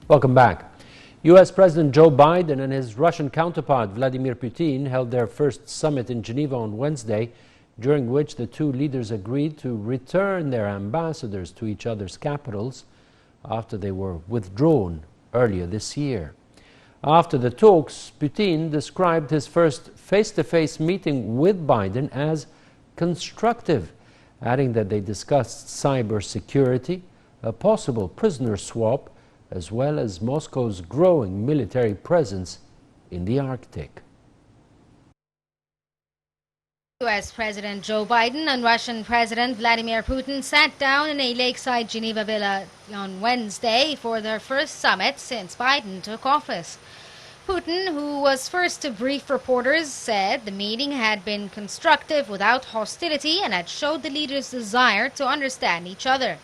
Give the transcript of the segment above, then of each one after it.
Welcome back. U.S. President Joe Biden and his Russian counterpart Vladimir Putin held their first summit in Geneva on Wednesday, during which the two leaders agreed to return their ambassadors to each other's capitals after they were withdrawn earlier this year. After the talks, Putin described his first face-to-face meeting with Biden as constructive, adding that they discussed cybersecurity, a possible prisoner swap, as well as Moscow's growing military presence in the Arctic. U.S. President Joe Biden and Russian President Vladimir Putin sat down in a lakeside Geneva villa on Wednesday for their first summit since Biden took office. Putin, who was first to brief reporters, said the meeting had been constructive without hostility and had showed the leaders' desire to understand each other.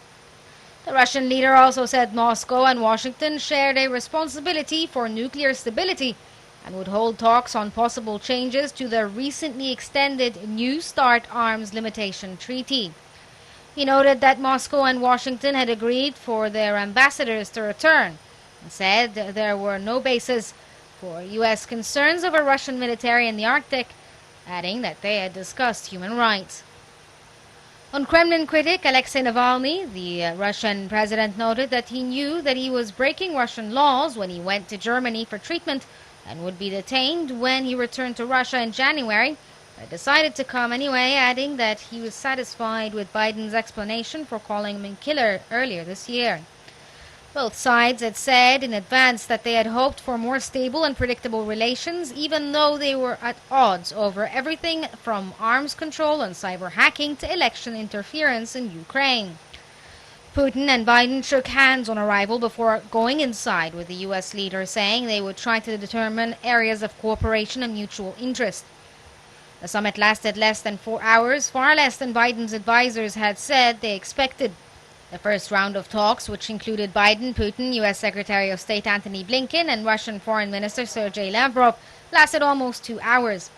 The Russian leader also said Moscow and Washington shared a responsibility for nuclear stability and would hold talks on possible changes to the recently extended New START arms limitation treaty. He noted that Moscow and Washington had agreed for their ambassadors to return and said there were no bases for U.S. concerns over Russian military in the Arctic, adding that they had discussed human rights. On Kremlin critic Alexei Navalny, the Russian president noted that he knew that he was breaking Russian laws when he went to Germany for treatment and would be detained when he returned to Russia in January, but decided to come anyway, adding that he was satisfied with Biden's explanation for calling him a killer earlier this year. Both sides had said in advance that they had hoped for more stable and predictable relations, even though they were at odds over everything from arms control and cyber hacking to election interference in Ukraine. Putin and Biden shook hands on arrival before going inside with the U.S. leader, saying they would try to determine areas of cooperation and mutual interest. The summit lasted less than 4 hours, far less than Biden's advisors had said they expected. The first round of talks, which included Biden, Putin, U.S. Secretary of State Antony Blinken, and Russian Foreign Minister Sergei Lavrov, lasted almost 2 hours.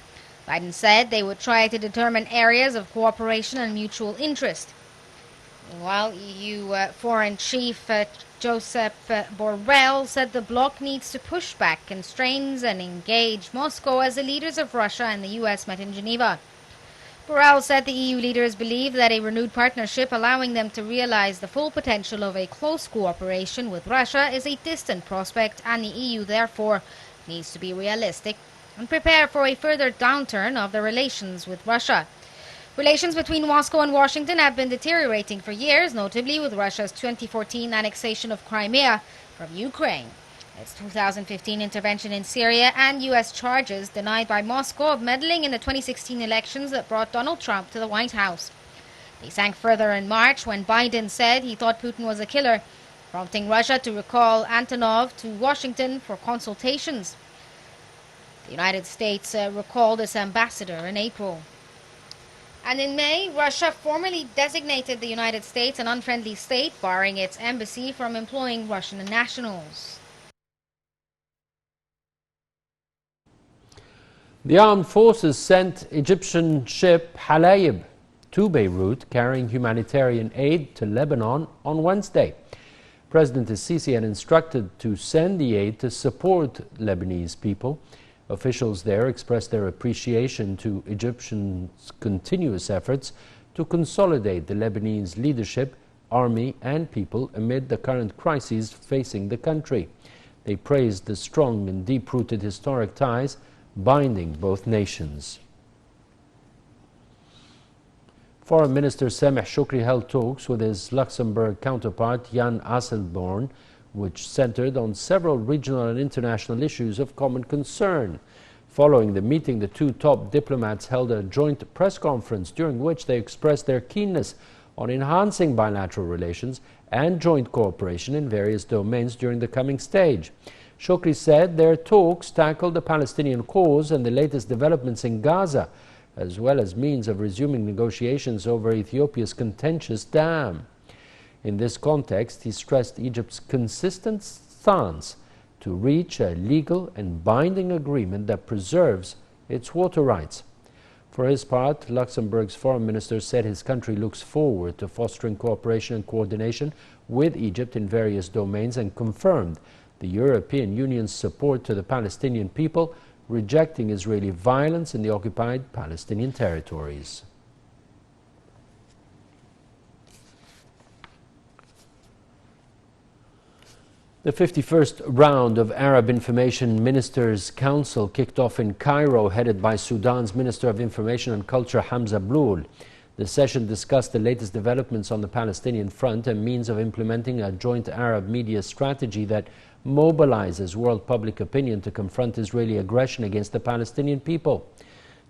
Biden said they would try to determine areas of cooperation and mutual interest. Meanwhile, EU Foreign Chief Josep Borrell said the bloc needs to push back constraints and engage Moscow as the leaders of Russia and the U.S. met in Geneva. Borrell said the EU leaders believe that a renewed partnership allowing them to realize the full potential of a close cooperation with Russia is a distant prospect, and the EU therefore needs to be realistic and prepare for a further downturn of the relations with Russia. Relations between Moscow and Washington have been deteriorating for years, notably with Russia's 2014 annexation of Crimea from Ukraine, its 2015 intervention in Syria, and U.S. charges denied by Moscow of meddling in the 2016 elections that brought Donald Trump to the White House. They sank further in March when Biden said he thought Putin was a killer, prompting Russia to recall Antonov to Washington for consultations. The United States recalled its ambassador in April. And in May, Russia formally designated the United States an unfriendly state, barring its embassy from employing Russian nationals. The armed forces sent Egyptian ship Halayib to Beirut carrying humanitarian aid to Lebanon on Wednesday. President Sisi had instructed to send the aid to support Lebanese people. Officials there expressed their appreciation to Egyptians' continuous efforts to consolidate the Lebanese leadership, army and people amid the current crises facing the country. They praised the strong and deep-rooted historic ties binding both nations. Foreign Minister Sameh Shoukry held talks with his Luxembourg counterpart Jan Asselborn, which centered on several regional and international issues of common concern. Following the meeting, the two top diplomats held a joint press conference during which they expressed their keenness on enhancing bilateral relations and joint cooperation in various domains during the coming stage. Shoukry said their talks tackled the Palestinian cause and the latest developments in Gaza, as well as means of resuming negotiations over Ethiopia's contentious dam. In this context, he stressed Egypt's consistent stance to reach a legal and binding agreement that preserves its water rights. For his part, Luxembourg's foreign minister said his country looks forward to fostering cooperation and coordination with Egypt in various domains and confirmed the European Union's support to the Palestinian people, rejecting Israeli violence in the occupied Palestinian territories. The 51st round of Arab Information Ministers' Council kicked off in Cairo, headed by Sudan's Minister of Information and Culture, Hamza Bloul. The session discussed the latest developments on the Palestinian front and means of implementing a joint Arab media strategy that mobilizes world public opinion to confront Israeli aggression against the Palestinian people.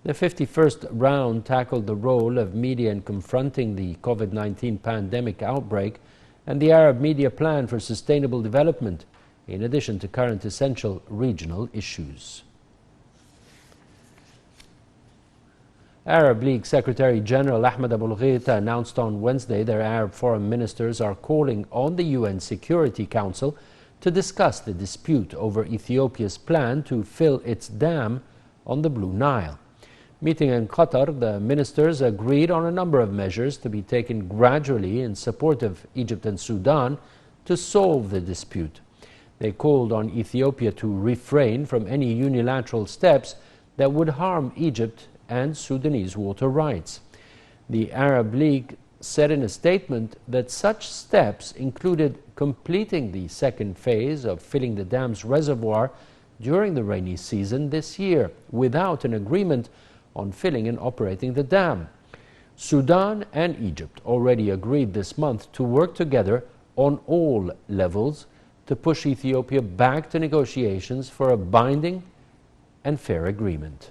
The 51st round tackled the role of media in confronting the COVID-19 pandemic outbreak and the Arab Media Plan for Sustainable Development, in addition to current essential regional issues. Arab League Secretary General Ahmed Abul Ghita announced on Wednesday that Arab foreign ministers are calling on the UN Security Council to discuss the dispute over Ethiopia's plan to fill its dam on the Blue Nile. Meeting in Qatar, the ministers agreed on a number of measures to be taken gradually in support of Egypt and Sudan to solve the dispute. They called on Ethiopia to refrain from any unilateral steps that would harm Egypt and Sudanese water rights. The Arab League said in a statement that such steps included completing the second phase of filling the dam's reservoir during the rainy season this year, without an agreement on filling and operating the dam. Sudan and Egypt already agreed this month to work together on all levels to push Ethiopia back to negotiations for a binding and fair agreement.